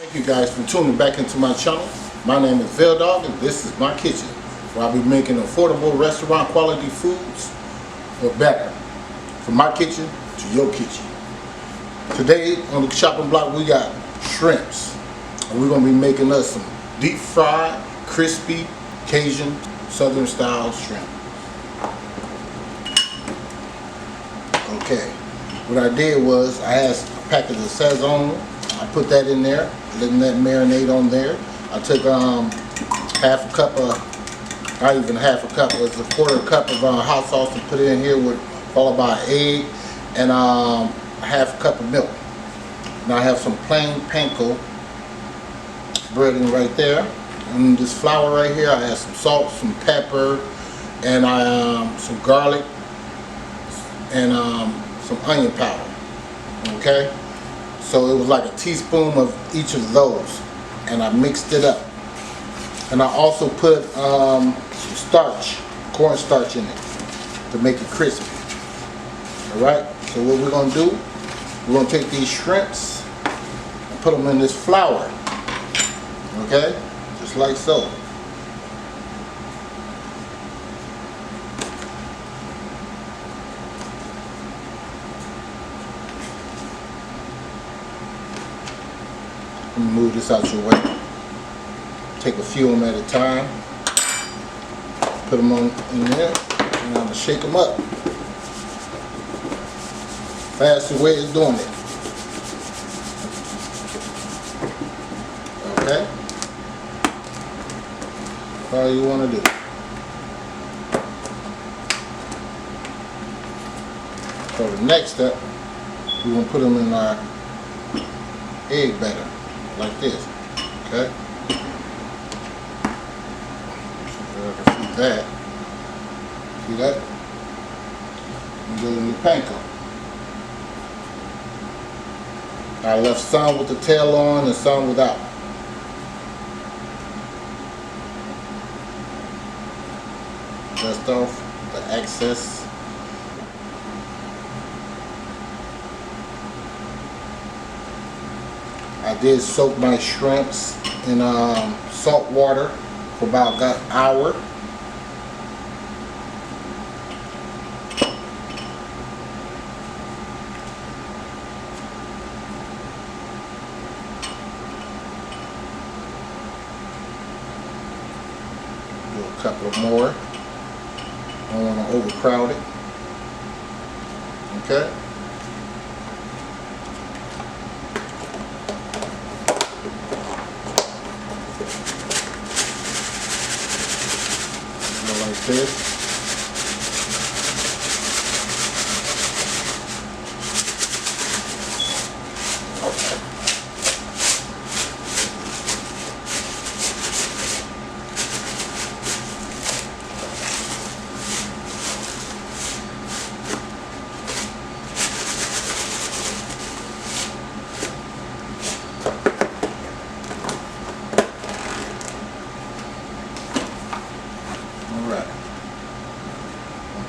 Thank you guys for tuning back into my channel. My name is Dog and this is my kitchen, where I'll be making affordable restaurant quality foods or better. From my kitchen to your kitchen. Today on the chopping block we got shrimps. And we're going to be making us some deep fried, crispy, Cajun, southern style shrimp. Okay, what I did was I had a packet of CAJUN. I put that in there, letting that marinate on there. I took half a cup of, not even half a cup, it was a quarter cup of hot sauce and put it in here, followed by an egg and half a cup of milk. Now I have some plain panko breading right there. And this flour right here, I have some salt, some pepper, and some garlic, and some onion powder. Okay? So it was like a teaspoon of each of those, and I mixed it up. And I also put some starch, cornstarch in it to make it crispy. Alright, so what we're going to do, we're going to take these shrimps and put them in this flour. Okay, just like so. Let me move this out your way. Take a few of them at a time. Put them on in there, and I'm gonna shake them up. Fastest way of doing it. Okay. That's all you want to do. So the next step, we're gonna put them in our egg batter. Like this, okay? So I can see that. See that? And go in the panko. I left some with the tail on and some without. Dust off the excess. I did soak my shrimps in salt water for about an hour. Do a couple more. I don't want to overcrowd it. Okay. Like this. Alright.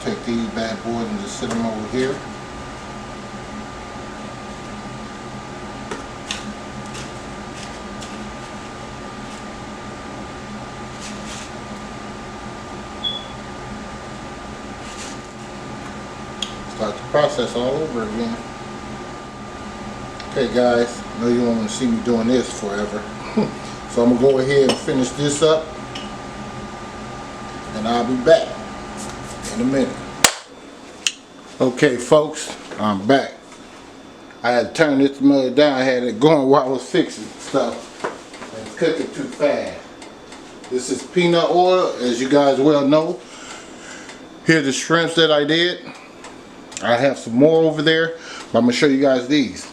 Take these bad boys and just sit them over here. Start the process all over again. Okay guys, I know you don't want to see me doing this forever. So I'm going to go ahead and finish this up. And I'll be back in a minute. Okay folks, I'm back. I had to turn this mother down. I had it going while I was fixing stuff and cooking too fast. This is peanut oil, as you guys well know. Here are the shrimps that I did. I have some more over there, but I'm going to show you guys these.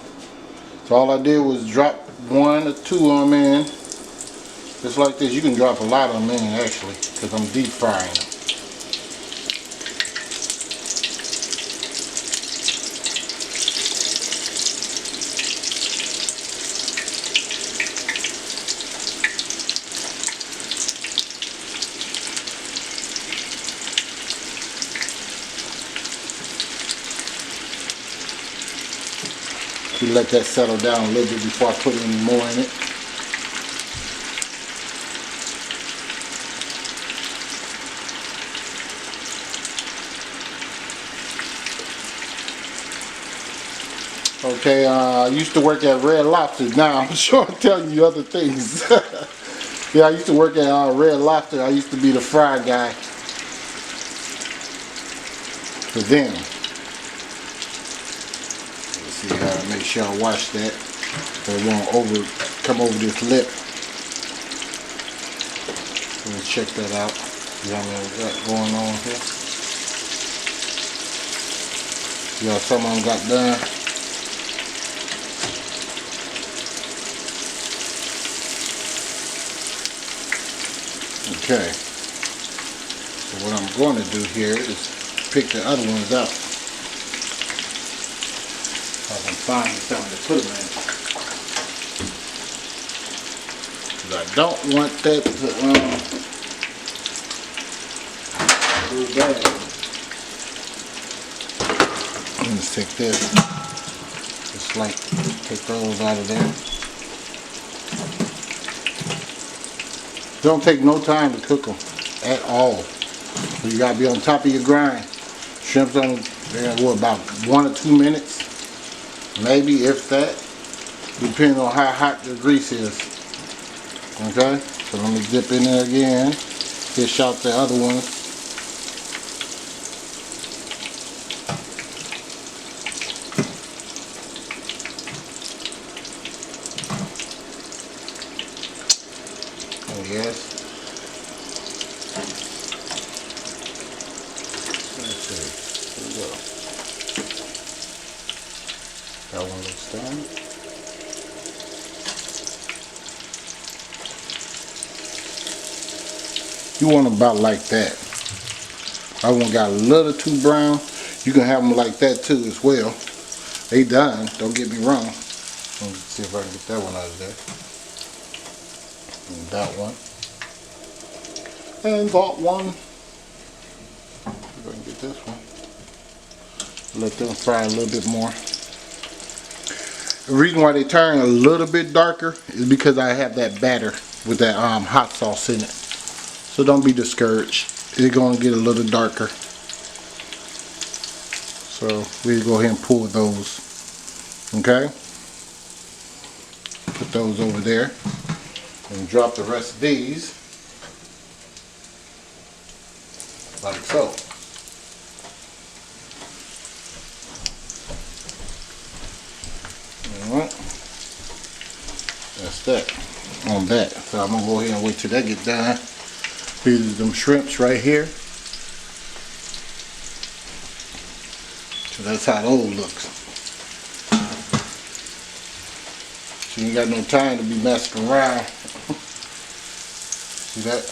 So all I did was drop 1 or 2 of them in. Just like this. You can drop a lot of them in actually, because I'm deep frying them. You let that settle down a little bit before I put any more in it. Okay, I used to work at Red Lobster. Now I'm sure I'm telling you other things. Yeah, I used to work at Red Lobster. I used to be the fry guy for them. Let's see how to make sure I wash that so it won't come over this lip. Let me check that out. See how many we got going on here. Yeah, some of them got done. Okay. So what I'm going to do here is pick the other ones out. If I can find something to put them in. Because I don't want that to go bad. Let's take this. Just like take those out of there. Don't take no time to cook them at all. So you gotta be on top of your grind. Shrimps on what, about 1 or 2 minutes, maybe if that, depending on how hot the grease is. Okay, so let me dip in there again. Fish out the other ones. Oh yes. Let's see. Here we go. That one looks done. You want them about like that. I want got a little too brown. You can have them like that too as well. They done. Don't get me wrong. Let me see if I can get that one out of there. And that one. And that one. See if I can get this one. Let them fry a little bit more. The reason why they turn a little bit darker is because I have that batter with that hot sauce in it. So don't be discouraged. It's going to get a little darker. So we'll go ahead and pull those. Okay? Put those over there. And drop the rest of these. Like so. Alright. That's that. On that. So I'm going to go ahead and wait till that get done. These are them shrimps right here. So that's how those looks. So you ain't got no time to be messing around. See that?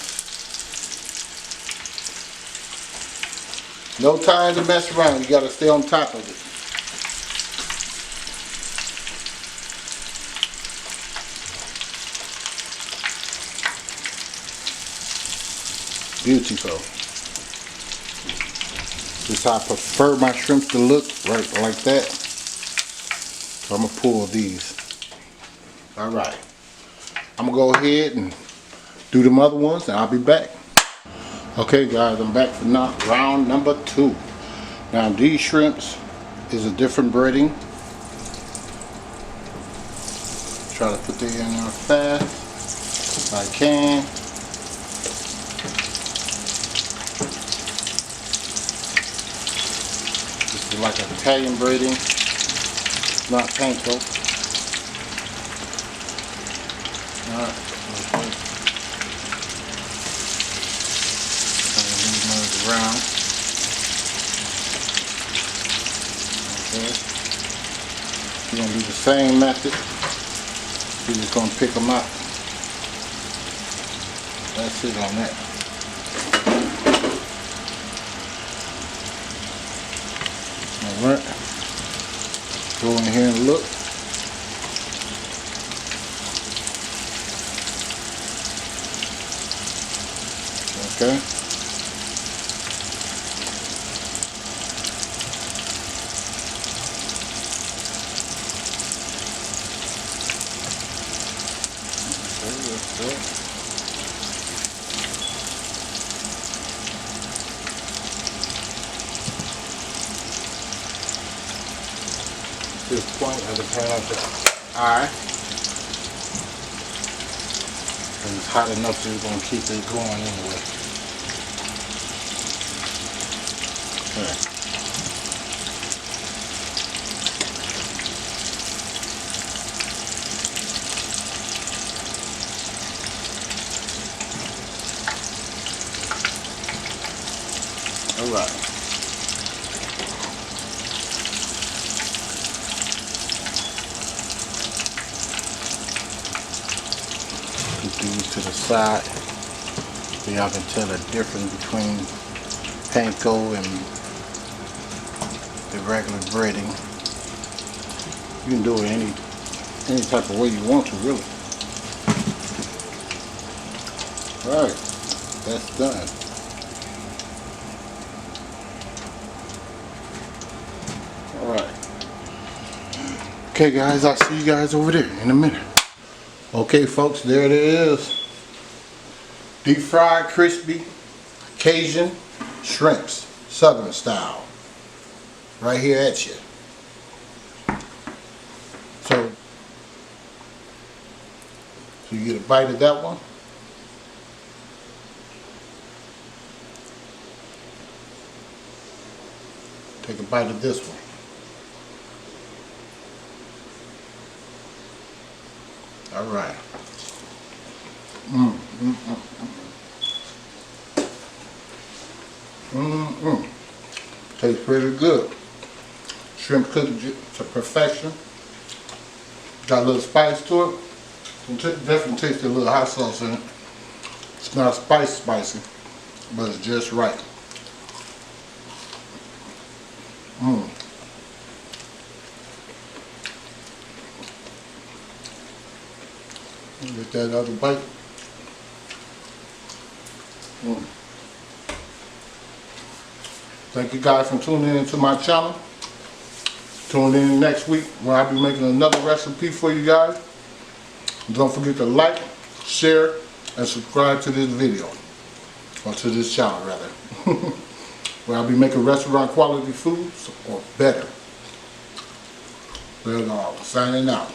No time to mess around. You got to stay on top of it. Beautiful. This is how I prefer my shrimps to look, right like that. So I'm gonna pull these. All right. I'm gonna go ahead and do them other ones, and I'll be back. Okay, guys, I'm back for round number 2. Now these shrimps is a different breading. Try to put that in there fast if I can. Like an Italian breading, not panko. Alright, let's move those around. Okay. You're going to do the same method. You're just going to pick them out. That's it on that. Alright, go in here and look. Okay. this point of the pan to eye. And it's hot enough so you're going to keep it going anyway. Okay. All right. Put these to the side so y'all can tell the difference between panko and the regular breading. You can do it any type of way you want to, really. All right, that's done. All right. Okay, guys, I'll see you guys over there in a minute. Okay, folks, there it is. Deep fried, crispy, Cajun shrimps, Southern style. Right here at you. So you get a bite of that one. Take a bite of this one. All right. Tastes pretty good. Shrimp cooked to perfection. Got a little spice to it. Definitely tastes a little hot sauce in it. It's not spicy, but it's just right. Get that other bite. Thank you guys for tuning in to my channel. Tune in next week where I'll be making another recipe for you guys. Don't forget to like, share, and subscribe to this video. Or to this channel rather. Where I'll be making restaurant quality foods or better. Signing out.